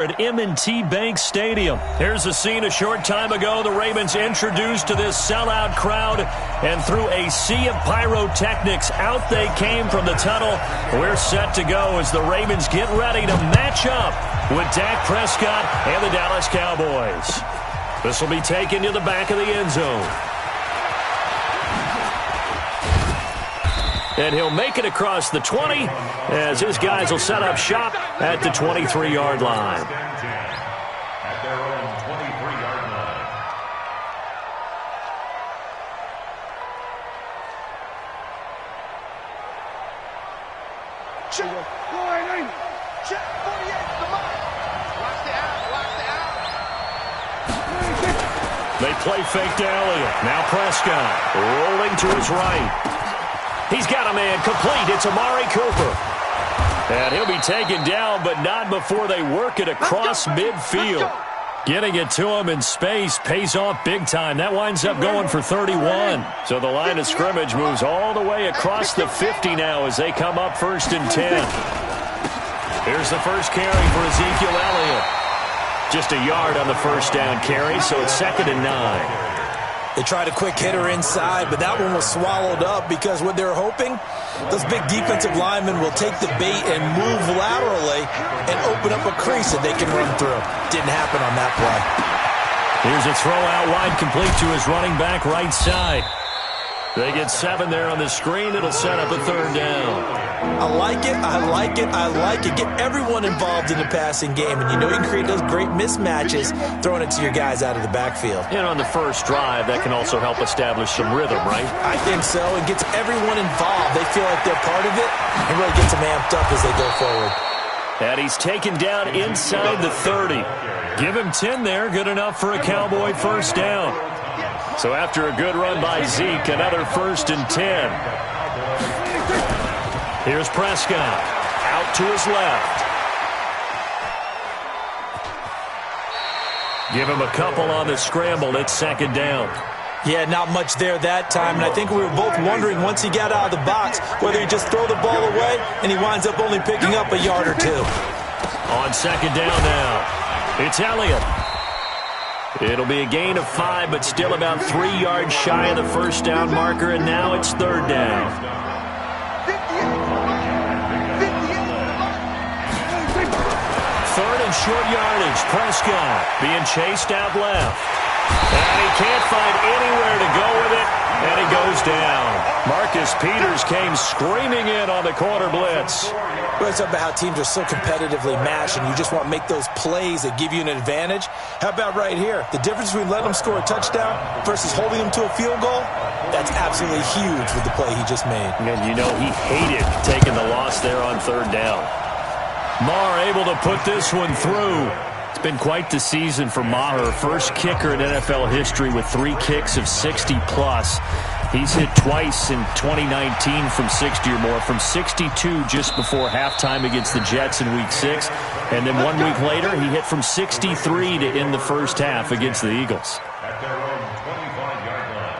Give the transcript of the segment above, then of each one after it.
At M&T Bank Stadium. Here's a scene a short time ago. The Ravens introduced to this sellout crowd, and through a sea of pyrotechnics, out they came from the tunnel. We're set to go as the Ravens get ready to match up with Dak Prescott and the Dallas Cowboys. This will be taken to the back of the end zone. And he'll make it across the 20 as his guys will set up shop at the 23-yard line. At their own 23-yard line. Check, line, check, 48, the mark. Watch the out. They play fake to Elliott. Now Prescott rolling to his right. He's got a man complete. It's Amari Cooper. And he'll be taken down, but not before they work it across midfield. Getting it to him in space pays off big time. That winds up going for 31. So the line of scrimmage moves all the way across the 50 now as they come up 1st and 10. Here's the first carry for Ezekiel Elliott. Just a yard on the first down carry, so it's 2nd and 9. They tried a quick hitter inside, but that one was swallowed up because what they're hoping, those big defensive linemen will take the bait and move laterally and open up a crease that they can run through. Didn't happen on that play. Here's a throw out wide complete to his running back right side. They get 7 there on the screen. It'll set up a 3rd down. I like it, I like it, I like it. Get everyone involved in the passing game, and you know you can create those great mismatches throwing it to your guys out of the backfield. And on the first drive, that can also help establish some rhythm, right? I think so. It gets everyone involved. They feel like they're part of it, and really gets them amped up as they go forward. And he's taken down inside the 30. Give him 10 there, good enough for a Cowboy first down. So after a good run by Zeke, another 1st and 10. Here's Prescott, out to his left. Give him a couple on the scramble. It's 2nd down. Yeah, not much there that time, and I think we were both wondering once he got out of the box whether he'd just throw the ball away, and he winds up only picking up a yard or 2. On 2nd down now, it's Elliott. It'll be a gain of 5, but still about 3 yards shy of the first down marker, and now it's 3rd down. 3rd and short yardage. Prescott being chased out left. And he can't find anywhere to go with it, and he goes down. Marcus Peters came screaming in on the corner blitz. Well, it's about how teams are so competitively matched, and you just want to make those plays that give you an advantage. How about right here? The difference between letting them score a touchdown versus holding them to a field goal, that's absolutely huge with the play he just made. And you know he hated taking the loss there on 3rd down. Maher able to put this one through. It's been quite the season for Maher. First kicker in NFL history with 3 kicks of 60-plus. He's hit twice in 2019 from 60 or more, from 62 just before halftime against the Jets in Week 6. And then 1 week later, he hit from 63 to end the first half against the Eagles. At their own 25-yard line.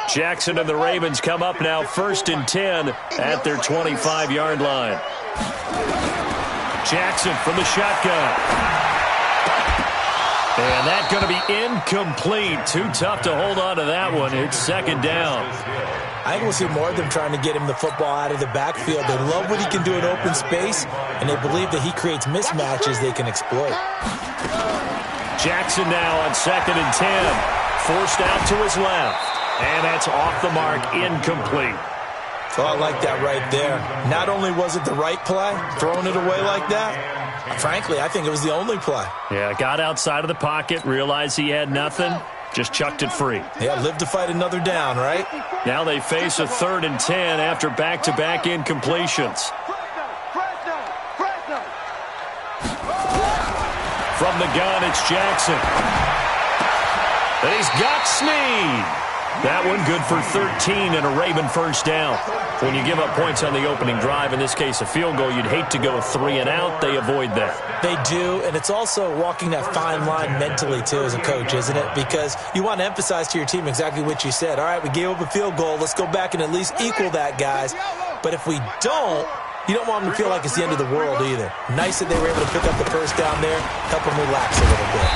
Jackson and the Ravens come up now 1st and 10 at their 25-yard line. Jackson from the shotgun. And that's going to be incomplete. Too tough to hold on to that one. It's 2nd down. I think we'll see more of them trying to get him the football out of the backfield. They love what he can do in open space, and they believe that he creates mismatches they can exploit. Jackson now on 2nd and 10. Forced out to his left. And that's off the mark, incomplete. So I like that right there. Not only was it the right play, throwing it away like that, frankly, I think it was the only play. Yeah, got outside of the pocket, realized he had nothing, just chucked it free. Yeah, live to fight another down, right? Now they face a 3rd and 10 after back-to-back incompletions. From the gun, it's Jackson. And he's got Snead. That one good for 13 and a Raven first down. When you give up points on the opening drive, in this case a field goal, you'd hate to go 3 and out. They avoid that. They do, and it's also walking that fine line mentally, too, as a coach, isn't it? Because you want to emphasize to your team exactly what you said. All right, we gave up a field goal. Let's go back and at least equal that, guys. But if we don't, you don't want them to feel like it's the end of the world either. Nice that they were able to pick up the first down there, help them relax a little bit.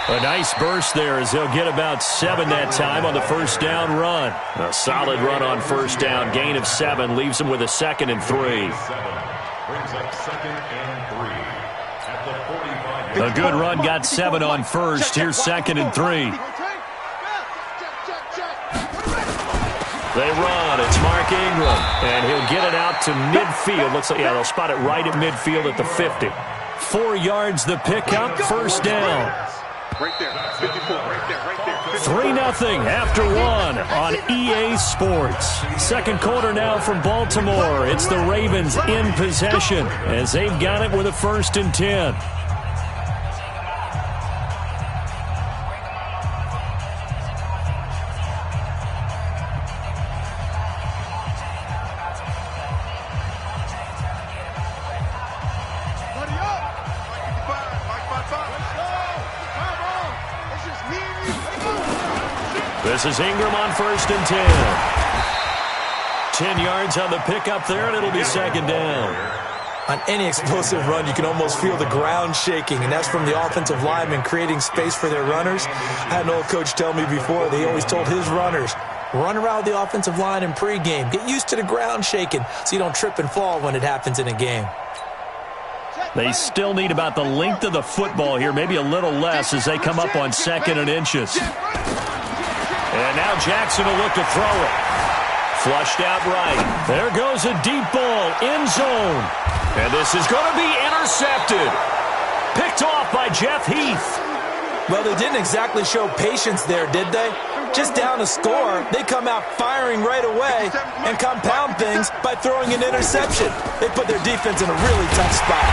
A nice burst there as they'll get about 7 that time on the first down run. A solid run on first down. Gain of 7 leaves them with a 2nd and 3. Brings up 2nd and 3 at the 45. A good run got 7 on first. Here's 2nd and 3. They run. It's Mark Ingram. And he'll get it out to midfield. Looks like, yeah, they'll spot it right at midfield at the 50. 4 yards the pickup. First down. Right there, 54, right there. 3-0 after 1 on EA Sports. Second quarter now from Baltimore. It's the Ravens in possession as they've got it with a 1st and 10. This is Ingram on 1st and 10. 10 yards on the pickup there, and it'll be 2nd down. On any explosive run, you can almost feel the ground shaking, and that's from the offensive linemen creating space for their runners. I had an old coach tell me before, they always told his runners, run around the offensive line in pregame. Get used to the ground shaking so you don't trip and fall when it happens in a game. They still need about the length of the football here, maybe a little less as they come up on 2nd and inches. And now Jackson will look to throw it. Flushed out right. There goes a deep ball, end zone. And this is going to be intercepted. Picked off by Jeff Heath. Well, they didn't exactly show patience there, did they? Just down a score, they come out firing right away and compound things by throwing an interception. They put their defense in a really tough spot.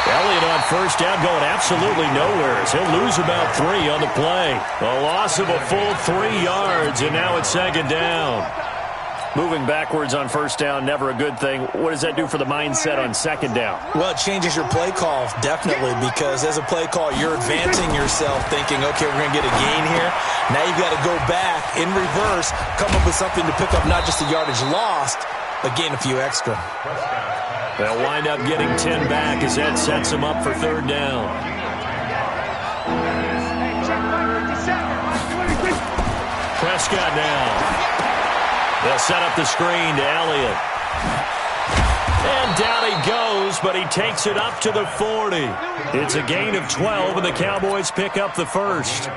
Elliott on first down going absolutely nowhere. He'll lose about 3 on the play. A loss of a full 3 yards, and now it's 2nd down. Moving backwards on first down, never a good thing. What does that do for the mindset on 2nd down? Well, it changes your play call, definitely, because as a play call, you're advancing yourself thinking, okay, we're going to get a gain here. Now you've got to go back in reverse, come up with something to pick up not just the yardage lost, but gain a few extra. They'll wind up getting 10 back as that sets them up for 3rd down. Prescott now. They'll set up the screen to Elliott. And down he goes, but he takes it up to the 40. It's a gain of 12, and the Cowboys pick up the 1st.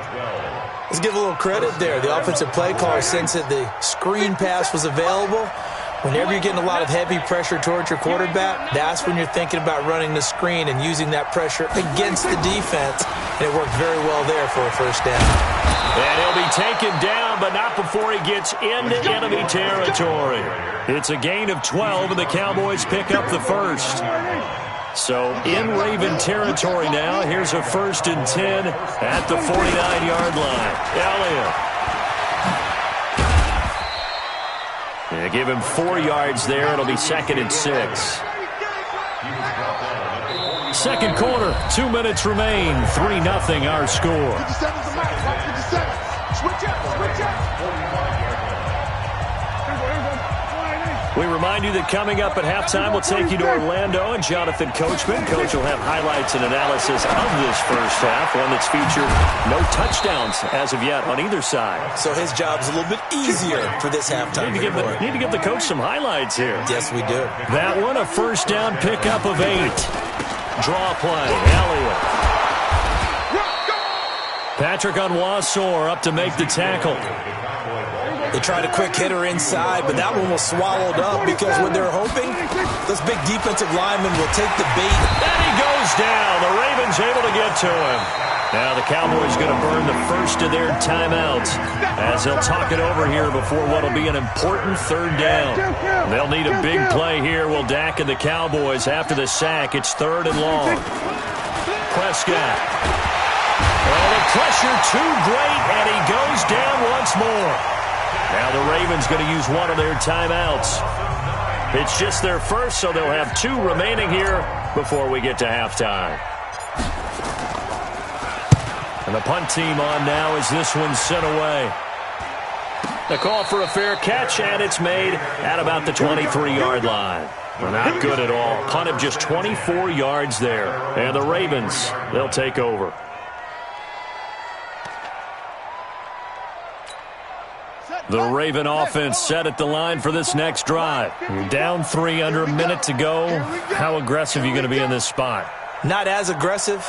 Let's give a little credit there. The offensive play caller sensed that the screen pass was available. Whenever you're getting a lot of heavy pressure towards your quarterback, that's when you're thinking about running the screen and using that pressure against the defense. And it worked very well there for a 1st down. And he'll be taken down, but not before he gets into enemy territory. It's a gain of 12, and the Cowboys pick up the 1st. So in Raven territory now, here's a 1st and 10 at the 49-yard line. Elliott. Yeah, give him 4 yards there. It'll be 2nd and 6. Second quarter, 2 minutes remain. 3-0 our score. We remind you that coming up at halftime, we'll take you to Orlando and Jonathan Coachman. Coach will have highlights and analysis of this first half, one that's featured no touchdowns as of yet on either side. So his job's a little bit easier for this halftime. Need to give the coach some highlights here. Yes, we do. That one, a first down pickup of 8. Draw play, Elliott. Patrick Onwuasor up to make the tackle. They tried a quick hitter inside, but that one was swallowed up because what they're hoping, those big defensive linemen will take the bait. And he goes down. The Ravens able to get to him. Now the Cowboys going to burn the first of their timeouts as they'll talk it over here before what will be an important 3rd down. They'll need a big play here. Will Dak and the Cowboys after the sack. It's 3rd and long. Prescott. Well, the pressure too great, and he goes down once more. Now the Ravens going to use one of their timeouts. It's just their first, so they'll have 2 remaining here before we get to halftime. And the punt team on now as this one's sent away. The call for a fair catch, and it's made at about the 23-yard line. Well, not good at all. Punt of just 24 yards there. And the Ravens, they'll take over. The Raven offense set at the line for this next drive. You're down 3 under a minute to go. How aggressive are you going to be in this spot? Not as aggressive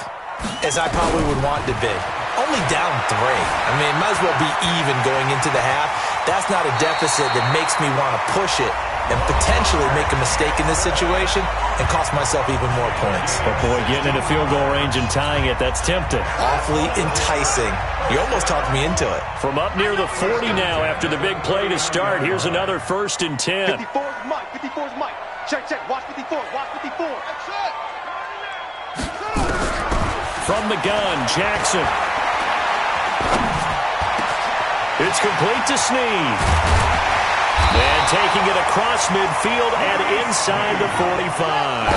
as I probably would want to be. Only down 3. I mean, might as well be even going into the half. That's not a deficit that makes me want to push it and potentially make a mistake in this situation and cost myself even more points. But boy, getting into field goal range and tying it, that's tempting. Awfully enticing. You almost talked me into it. From up near the 40 now after the big play to start, here's another 1st and 10. 54's Mike. 54's Mike. Check. Watch 54. Watch 54. That's it. From the gun, Jackson. It's complete to Snead. And taking it across midfield and inside the 45.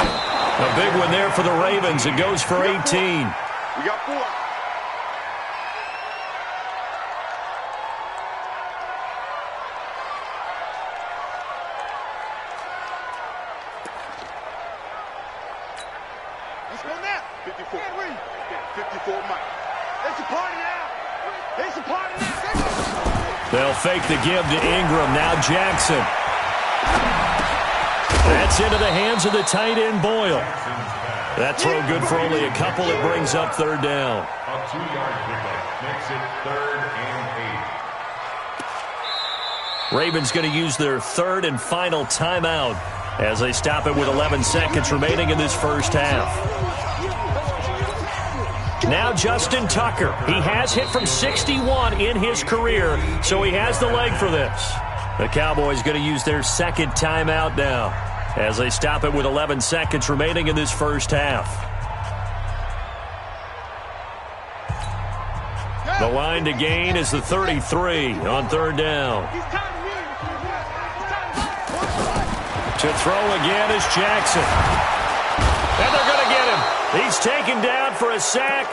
A big one there for the Ravens. It goes for 18. We got 4. Let's go now. 54. 54, Mike. It's a party now. It's a party now. They'll fake the give to Ingram. Now Jackson. That's into the hands of the tight end, Boyle. That throw good for only a couple. It brings up 3rd down. A 2-yard pickup makes it 3rd and 8. Ravens going to use their 3rd and final timeout as they stop it with 11 seconds remaining in this first half. Now Justin Tucker. He has hit from 61 in his career, so he has the leg for this. The Cowboys going to use their 2nd timeout now as they stop it with 11 seconds remaining in this first half. The line to gain is the 33 on 3rd down. To throw again is Jackson. And they're going to get him. He's taken down for a sack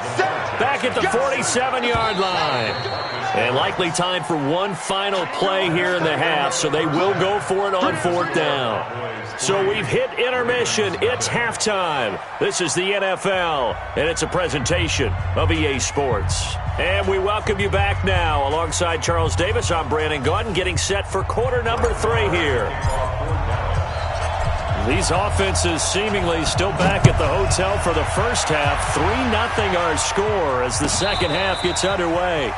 back at the 47-yard line. And likely time for one final play here in the half, so they will go for it on 4th down. So we've hit intermission. It's halftime. This is the NFL, and it's a presentation of EA Sports. And we welcome you back now. Alongside Charles Davis, I'm Brandon Gaudin, getting set for quarter number 3 here. These offenses seemingly still back at the hotel for the first half. 3-0 our score as the second half gets underway.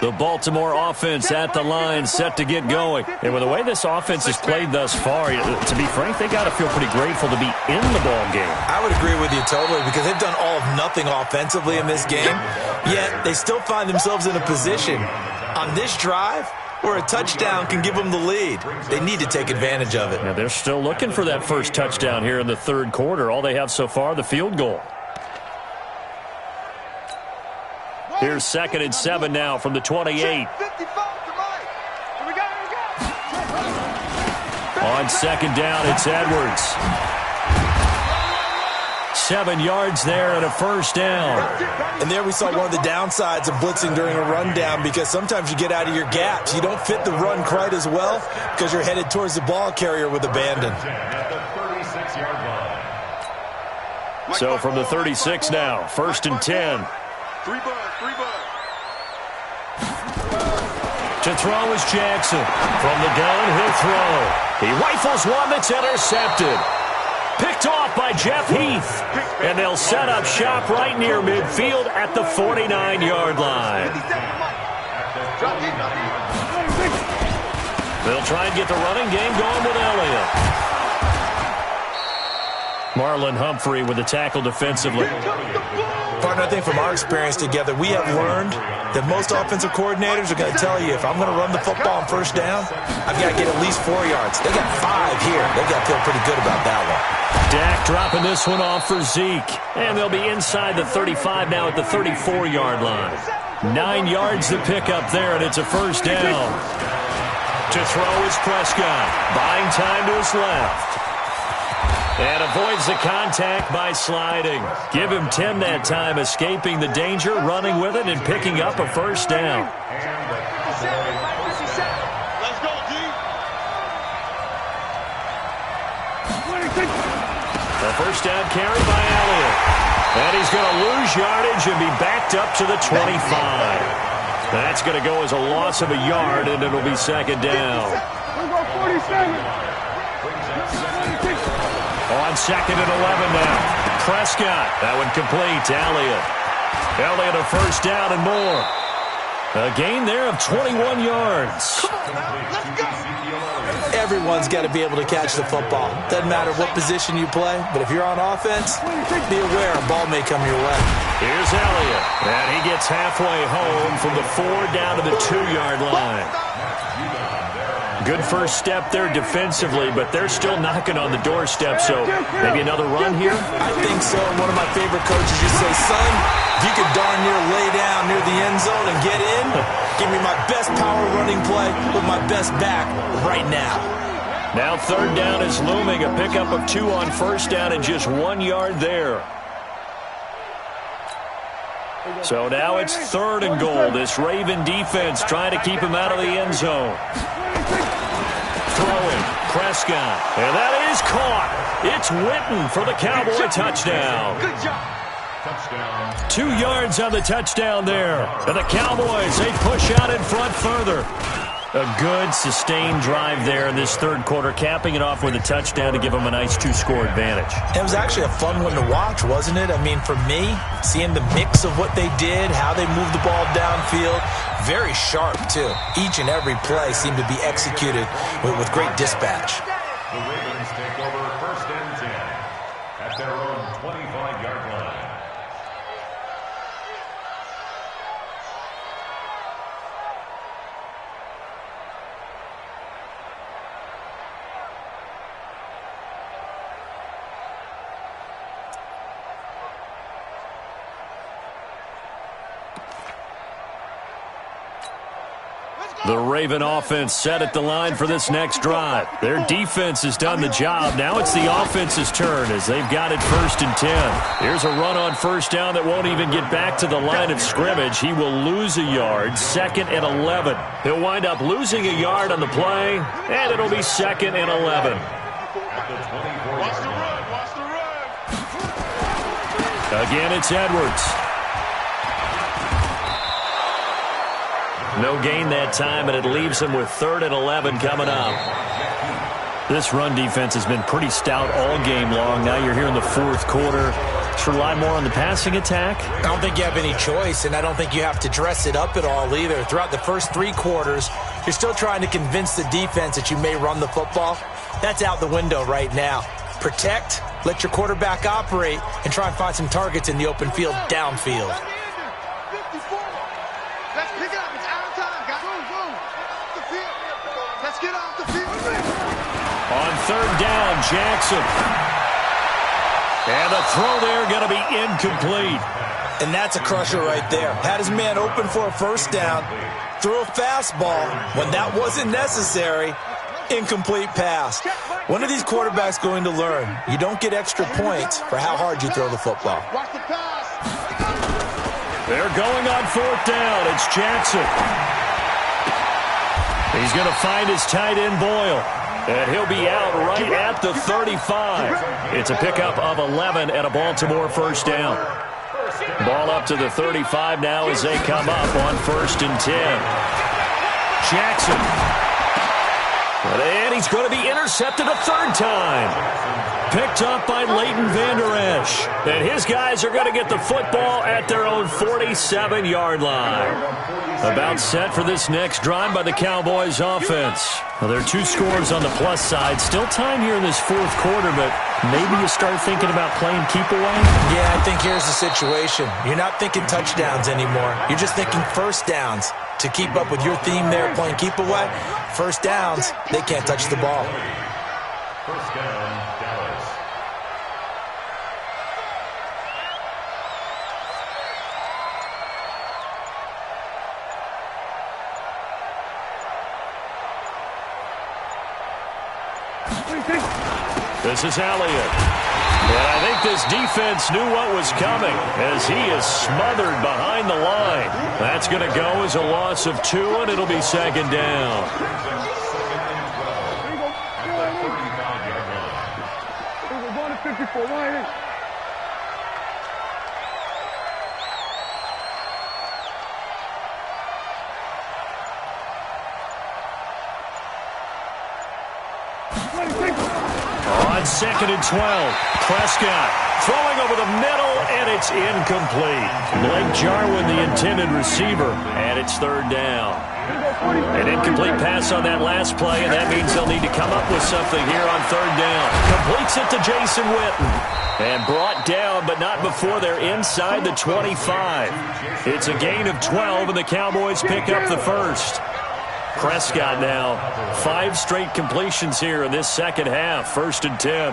The Baltimore offense at the line, set to get going. And with the way this offense has played thus far, to be frank, they got to feel pretty grateful to be in the ball game. I would agree with you totally, because they've done all of nothing offensively in this game, yet they still find themselves in a position on this drive where a touchdown can give them the lead. They need to take advantage of it. Yeah, they're still looking for that first touchdown here in the third quarter. All they have so far, the field goal. Here's 2nd and 7 now from the 28. On 2nd down, it's Edwards. 7 yards there and a first down. And there we saw one of the downsides of blitzing during a rundown, because sometimes you get out of your gaps. You don't fit the run quite as well because you're headed towards the ball carrier with abandon. So from the 36 now, 1st and 10. To throw is Jackson. From the gun, he'll throw. He rifles one that's intercepted. Picked off by Jeff Heath. And they'll set up shop right near midfield at the 49-yard line. They'll try and get the running game going with Elliott. Marlon Humphrey with the tackle defensively. Partner, I think from our experience together, we have learned that most offensive coordinators are going to tell you, if I'm going to run the football on first down, I've got to get at least 4 yards. They got 5 here. They got to feel pretty good about that one. Dak dropping this one off for Zeke. And they'll be inside the 35 now at the 34-yard line. 9 yards to pick up there, and it's a first down. To throw is Prescott. Buying time to his left. And avoids the contact by sliding. Give him 10 that time, escaping the danger, running with it, and picking up a first down. Let's go, D. A first down carry by Elliott. And he's going to lose yardage and be backed up to the 25. That's going to go as a loss of a yard, and it'll be second down. We'll go 47. On second and 11 now. Prescott. That one complete to Elliott. Elliott a first down and more. A gain there of 21 yards. Everyone's got to be able to catch the football. Doesn't matter what position you play, but if you're on offense, be aware a ball may come your way. Here's Elliott. And he gets halfway home from the 4 down to the 2-yard line. Good first step there defensively, but they're still knocking on the doorstep, so maybe another run here? I think so. One of my favorite coaches used to say, son, if you could darn near lay down near the end zone and get in, give me my best power running play with my best back right now. Now third down is looming. A pickup of 2 on first down and just 1 yard there. So now it's third and goal. This Raven defense trying to keep him out of the end zone. Throwing, Prescott, and that is caught. It's Witten for the Cowboy touchdown. Good job. Touchdown. 2 yards on the touchdown there. And the Cowboys, they push out in front further. A good, sustained drive there in this third quarter, capping it off with a touchdown to give them a nice 2-score advantage. It was actually a fun one to watch, wasn't it? I mean, for me, seeing the mix of what they did, how they moved the ball downfield, very sharp, too. Each and every play seemed to be executed with great dispatch. The Ravens take over first and 10 at their own 25-yard line. The Raven offense set at the line for this next drive. Their defense has done the job. Now it's the offense's turn as they've got it first and 10. Here's a run on first down that won't even get back to the line of scrimmage. He will lose a yard, second and 11. He'll wind up losing a yard on the play, and it'll be second and 11. Watch the run. Watch the run. Again, it's Edwards. No gain that time, and it leaves him with third and 11 coming up. This run defense has been pretty stout all game long. Now you're here in the fourth quarter. Let's rely more on the passing attack. I don't think you have any choice, and I don't think you have to dress it up at all either. Throughout the first 3 quarters, you're still trying to convince the defense that you may run the football. That's out the window right now. Protect, let your quarterback operate, and try and find some targets in the open field downfield. Let's pick it up. It's out of time. Got boom. Off the field. Let's get off the field. On third down, Jackson. And the throw there going to be incomplete. And that's a crusher right there. Had his man open for a first down, threw a fastball when that wasn't necessary. Incomplete pass. When are these quarterbacks going to learn? You don't get extra points for how hard you throw the football. Watch the pass. They're going on fourth down. It's Jackson. He's going to find his tight end, Boyle. And he'll be out right at the 35. It's a pickup of 11 and a Baltimore first down. Ball up to the 35 now as they come up on first and 10. Jackson. And he's going to be intercepted a third time. Picked up by Leighton Vander Esch. And his guys are going to get the football at their own 47-yard line. About set for this next drive by the Cowboys offense. Well, there are 2 scores on the plus side. Still time here in this fourth quarter, but maybe you start thinking about playing keep away? Yeah, I think here's the situation. You're not thinking touchdowns anymore. You're just thinking first downs. To keep up with your theme there, playing keep away, first downs, they can't touch the ball. First down, Dallas. This is Elliott. And I think this defense knew what was coming as he is smothered behind the line. That's going to go as a loss of 2, and it'll be second down. On 2nd and 12, Prescott throwing over the middle, and it's incomplete. Blake Jarwin, the intended receiver, and it's third down. An incomplete pass on that last play, and that means they'll need to come up with something here on third down. Completes it to Jason Witten. And brought down, but not before they're inside the 25. It's a gain of 12, and the Cowboys pick up the first. Prescott now, 5 straight completions here in this second half. 1st and 10.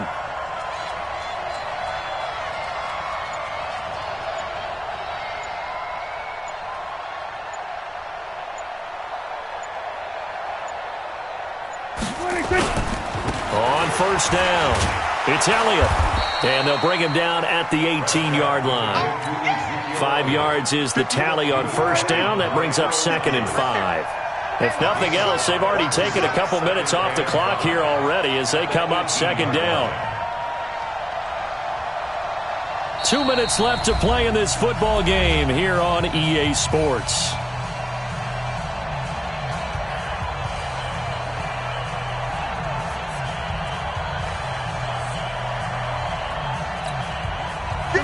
On 1st down, it's Elliott. And they'll bring him down at the 18-yard line. 5 yards is the tally on 1st down. That brings up 2nd and 5. If nothing else, they've already taken a couple minutes off the clock here already as they come up 2nd down. 2 minutes left to play in this football game here on EA Sports.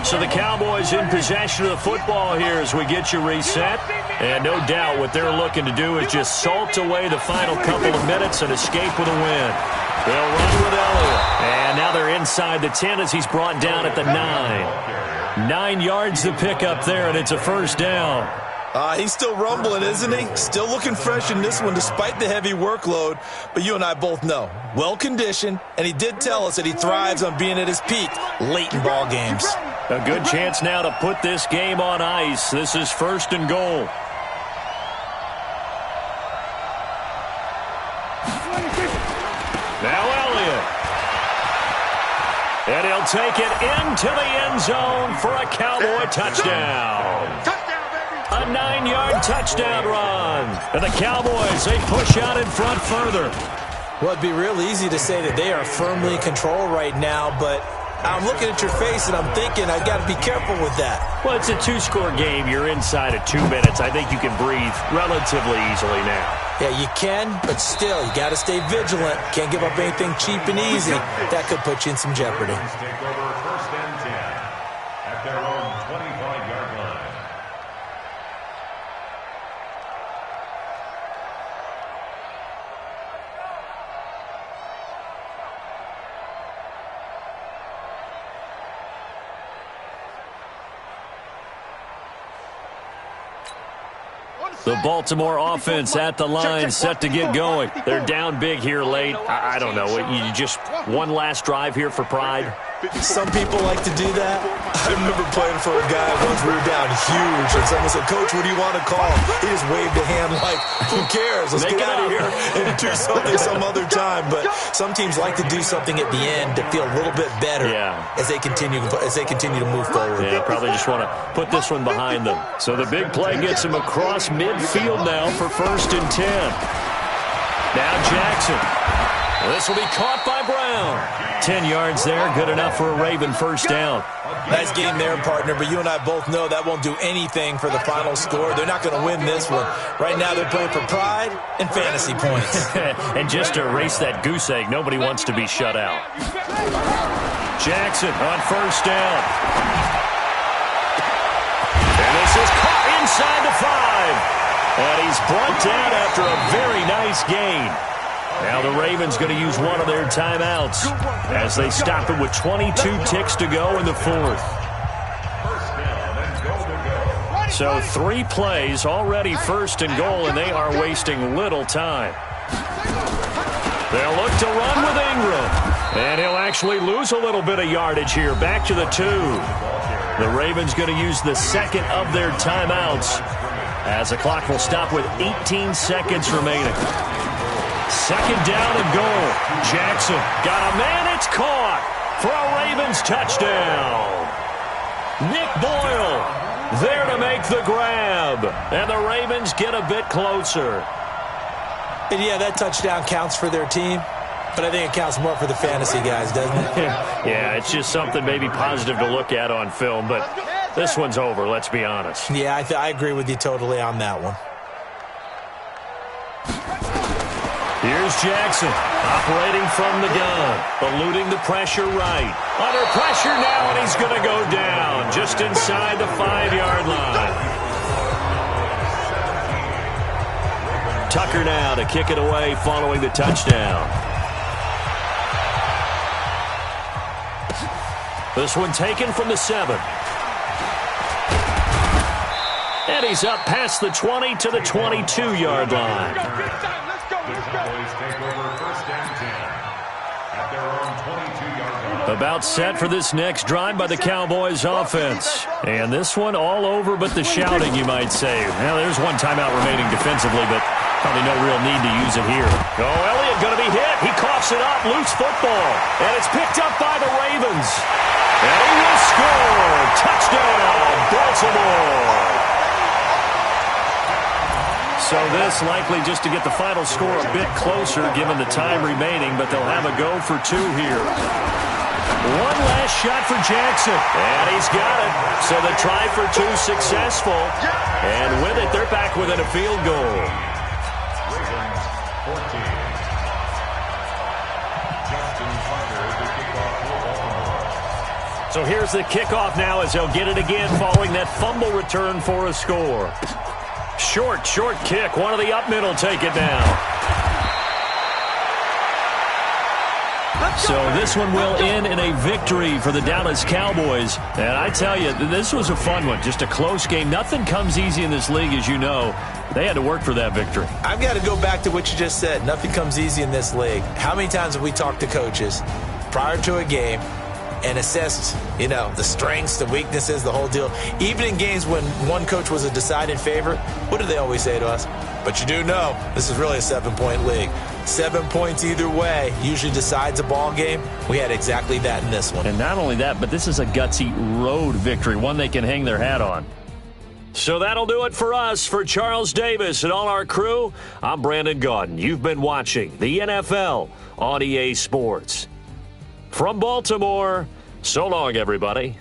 So the Cowboys in possession of the football here as we get you reset. And no doubt what they're looking to do is just salt away the final couple of minutes and escape with a win. They'll run with Elliott. And now they're inside the 10 as he's brought down at the 9. 9 yards to pick up there, and it's a 1st down. He's still rumbling, isn't he? Still looking fresh in this one despite the heavy workload. But you and I both know, well-conditioned, and he did tell us that he thrives on being at his peak late in ball games. A good chance now to put this game on ice. This is 1st and goal. Now Elliott. And he'll take it into the end zone for a Cowboy touchdown. A 9-yard touchdown run. And the Cowboys, they push out in front further. Well, it'd be real easy to say that they are firmly in control right now, but I'm looking at your face and I'm thinking I got to be careful with that. Well, it's a 2-score game. You're inside of 2 minutes. I think you can breathe relatively easily now. Yeah, you can, but still, you got to stay vigilant. Can't give up anything cheap and easy. That could put you in some jeopardy. Take over 1st and 10 at their own 25-yard line. The Baltimore offense at the line, set to get going. They're down big here late. I don't know. You just one last drive here for pride? Some people like to do that. I remember playing for a guy once we were down huge, and someone said, "Coach, what do you want to call?" He just waved a hand like, "Who cares? Let's get out of here and do something some other time." But some teams like to do something at the end to feel a little bit better as they continue to move forward. Yeah, probably just want to put this one behind them. So the big play gets him across midfield now for 1st and 10. Now Jackson. This will be caught by Brown. 10 yards there, good enough for a Raven first down. Nice game there, partner, but you and I both know that won't do anything for the final score. They're not going to win this one. Right now they're playing for pride and fantasy points. And just to erase that goose egg, nobody wants to be shut out. Jackson on first down. And this is caught inside the 5. And he's brought down after a very nice gain. Now the Ravens going to use one of their timeouts as they stop it with 22 ticks to go in the 4th. So 3 plays already first and goal, and they are wasting little time. They'll look to run with Ingram. And he'll actually lose a little bit of yardage here. Back to the 2. The Ravens going to use the second of their timeouts as the clock will stop with 18 seconds remaining. Second down and goal. Jackson got a man. It's caught for a Ravens touchdown. Nick Boyle there to make the grab. And the Ravens get a bit closer. And yeah, that touchdown counts for their team, but I think it counts more for the fantasy guys, doesn't it? Yeah, it's just something maybe positive to look at on film, but this one's over, let's be honest. Yeah, I agree with you totally on that one. Here's Jackson, operating from the gun, eluding the pressure right. Under pressure now, and he's going to go down just inside the 5-yard line. Tucker now to kick it away following the touchdown. This one taken from the 7. And he's up past the 20 to the 22-yard line. About set for this next drive by the Cowboys offense. And this one all over but the shouting, you might say. Well, there's one timeout remaining defensively, but probably no real need to use it here. Oh, Elliott going to be hit. He coughs it up. Loose football. And it's picked up by the Ravens. And he will score. Touchdown, Baltimore. So this likely just to get the final score a bit closer given the time remaining, but they'll have a go for 2 here. One last shot for Jackson, and he's got it. So the try for 2 successful, and with it, they're back within a field goal. So here's the kickoff now as they'll get it again following that fumble return for a score. Short kick. One of the up middle take it now. So this one will end in a victory for the Dallas Cowboys. And I tell you, this was a fun one. Just a close game. Nothing comes easy in this league, as you know. They had to work for that victory. I've got to go back to what you just said. Nothing comes easy in this league. How many times have we talked to coaches prior to a game and assessed, the strengths, the weaknesses, the whole deal? Even in games when one coach was a decided favorite, what do they always say to us? But you do know this is really a 7-point league. 7 points either way usually decides a ball game. We had exactly that in this one. And not only that, but this is a gutsy road victory, one they can hang their hat on. So that'll do it for us. For Charles Davis and all our crew, I'm Brandon Gaudin. You've been watching the NFL on EA Sports. From Baltimore, so long, everybody.